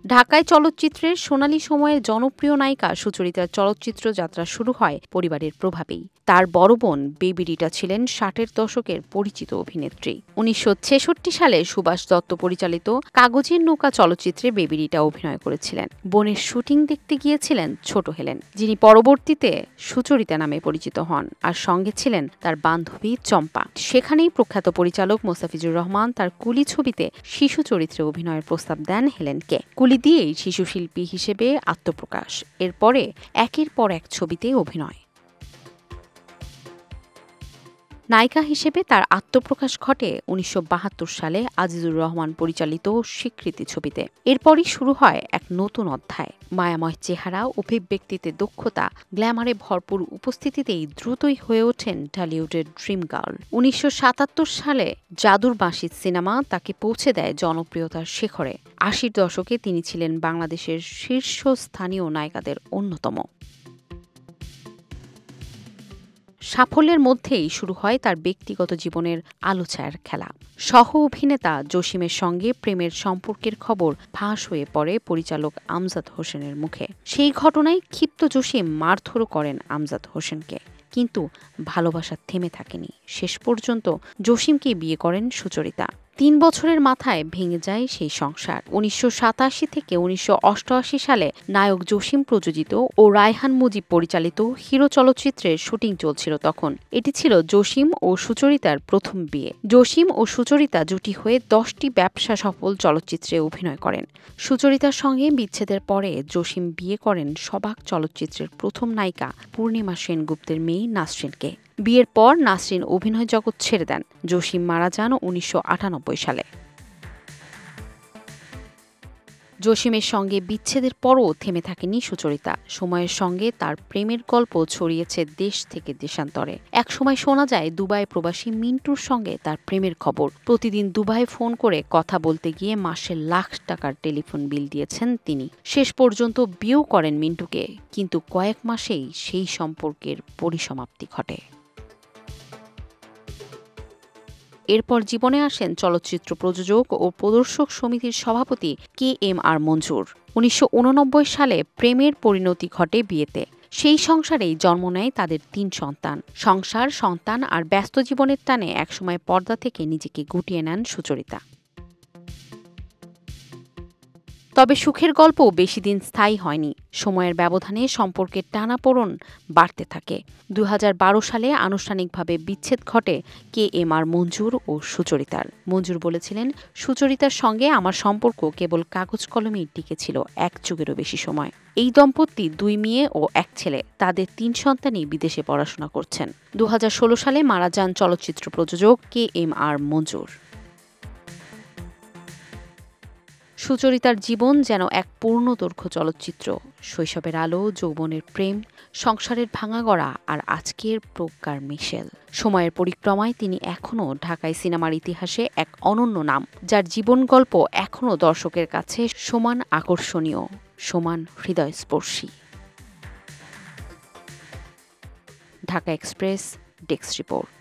ঢাকায় চলচ্চিত্রের সোনালী সময়ের জনপ্রিয় নায়িকা সুচরিতার চলচ্চিত্র যাত্রা শুরু হয় পরিবারের প্রভাবেই। তার বড় বোন বেবি রিটা ছিলেন ৬০-এর দশকের পরিচিত অভিনেত্রী। ১৯৬৬ সালে সুভাষ দত্ত পরিচালিত কাগজের নৌকা চলচ্চিত্রে বেবি রিটা অভিনয় করেছিলেন। বোনের শুটিং দেখতে গিয়েছিলেন ছোট হেলেন, যিনি পরবর্তীতে সুচরিতা নামে পরিচিত হন, আর সঙ্গে ছিলেন তার বান্ধবী চম্পা। সেখানেই প্রখ্যাত পরিচালক মোস্তাফিজুর রহমান তার কুলি ছবিতে শিশু চরিত্রে অভিনয়ের প্রস্তাব দেন হেলেনকে। কুলি দিয়েই শিশু শিল্পী হিসেবে আত্মপ্রকাশ। এরপরে একের পর এক ছবিতে অভিনয়। নায়িকা হিসেবে তার আত্মপ্রকাশ ঘটে ১৯৭২ সালে আজিজুর রহমান পরিচালিত স্বীকৃতি ছবিতে। এরপরই শুরু হয় এক নতুন অধ্যায়। মায়াময় চেহারা, অভিব্যক্তিতে দক্ষতা, গ্ল্যামারে ভরপুর উপস্থিতিতেই দ্রুতই হয়ে ওঠেন ঢালিউডের ড্রিম গার্ল। ১৯৭৭ সালে জাদুর বাঁশি সিনেমা তাকে পৌঁছে দেয় জনপ্রিয়তার শিখরে। ৮০ দশকে তিনি ছিলেন বাংলাদেশের শীর্ষস্থানীয় নায়িকাদের অন্যতম। সাফল্যের মধ্যেই শুরু হয় তার ব্যক্তিগত জীবনের আলোছায়ার খেলা। সহ অভিনেতা জসিমের সঙ্গে প্রেমের সম্পর্কের খবর ফাঁস হয়ে পড়ে পরিচালক আমজাদ হোসেনের মুখে। সেই ঘটনায় ক্ষিপ্ত জসিম মারধরও করেন আমজাদ হোসেনকে, কিন্তু ভালোবাসা থেমে থাকেনি। শেষ পর্যন্ত জসিমকে বিয়ে করেন সুচরিতা। ৩ বছরের মাথায় ভেঙে যায় সেই সংসার। ১৯৮৭ থেকে ১৯৮৮ সালে নায়ক জসিম প্রযোজিত ও রায়হান মুজিব পরিচালিত হিরো চলচ্চিত্রের শুটিং চলছিল তখন। এটি ছিল জসিম ও সুচরিতার প্রথম বিয়ে। জসিম ও সুচরিতা জুটি হয়ে ১০টি ব্যবসা সফল চলচ্চিত্রে অভিনয় করেন। সুচরিতার সঙ্গে বিচ্ছেদের পরে জসিম বিয়ে করেন সবাক চলচ্চিত্রের প্রথম নায়িকা পূর্ণিমা সেনগুপ্তের মেয়ে নাসরিনকে। বিয়ের পর নাসরিন অভিনয় জগৎ ছেড়ে দেন। জসিম মারা যান ১৯৯৮ সালে। জসিমের সঙ্গে বিচ্ছেদের পরও থেমে থাকেনি সুচরিতা। সময়ের সঙ্গে তার প্রেমের গল্প ছড়িয়েছে দেশ থেকে দেশান্তরে। একসময় শোনা যায় দুবাই প্রবাসী মিন্টুর সঙ্গে তার প্রেমের খবর। প্রতিদিন দুবাই ফোন করে কথা বলতে গিয়ে মাসে লাখ টাকার টেলিফোন বিল দিয়েছেন তিনি। শেষ পর্যন্ত বিয়েও করেন মিন্টুকে, কিন্তু কয়েক মাসেই সেই সম্পর্কের পরিসমাপ্তি ঘটে। এরপর জীবনে আসেন চলচ্চিত্র প্রযোজক ও প্রদর্শক সমিতির সভাপতি KMR মঞ্জুর। ১৯৮৯ সালে প্রেমের পরিণতি ঘটে বিয়েতে। সেই সংসারেই জন্ম নেয় তাদের ৩ সন্তান। সংসার, সন্তান আর ব্যস্ত জীবনের টানে একসময় পর্দা থেকে নিজেকে গুটিয়ে নেন সুচরিতা। তবে সুখের গল্প বেশি দিন স্থায়ী হয়নি। সময়ের ব্যবধানে সম্পর্কের টানাপোড়েন বাড়তে থাকে। ২০১২ সালে আনুষ্ঠানিকভাবে বিচ্ছেদ ঘটে KMR মঞ্জুর ও সুচরিতার। মঞ্জুর বলেছিলেন, সুচরিতার সঙ্গে আমার সম্পর্ক কেবল কাগজ কলমেই টিকেছিল ১ যুগেরও বেশি সময়। এই দম্পতি ২ মেয়ে ও ১ ছেলে। তাদের ৩ সন্তানই বিদেশে পড়াশোনা করছেন। ২০১৬ সালে মারা যান চলচ্চিত্র প্রযোজক KMR মঞ্জুর। সুচরিতার জীবন যেন এক পূর্ণদৈর্ঘ্য চলচ্চিত্র। শৈশবের আলো, যৌবনের প্রেম, সংসারের ভাঙাগড়া আর আজকের প্রজ্ঞার মিশেল। সময়ের পরিক্রমায় তিনি এখনও ঢাকায় সিনেমার ইতিহাসে এক অনন্য নাম, যার জীবন গল্প এখনও দর্শকের কাছে সমান আকর্ষণীয়, সমান হৃদয়স্পর্শী। Dhaka express desk report.